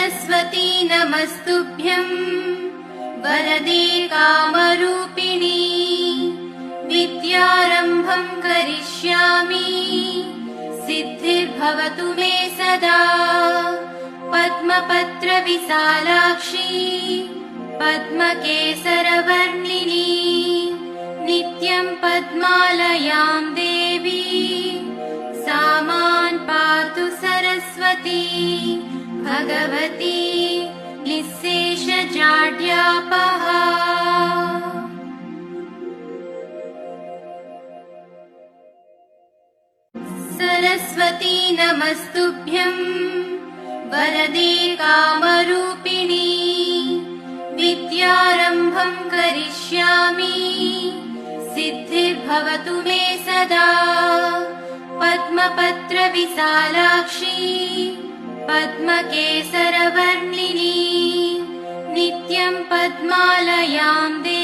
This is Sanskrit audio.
सरस्वती नमस्तुभ्यं वरदे कामरूपिणी विद्यारम्भं करिष्यामि सिद्धिर्भवतु मे सदा। पद्मपत्रविशालाक्षी पद्मकेसरवर्णिनी नित्यं पद्मालयां देवी सा मां पातु सरस्वती भगवती निःशेषजाड्यापहा। सरस्वती नमस्तुभ्यं वरदे कामरूपिणी विद्यारम्भं करिष्यामि सिद्धिर्भवतु मे सदा। पद्मपत्रविशालाक्षी पद्मकेसरवर्णिनी नित्यं पद्मालयां देवी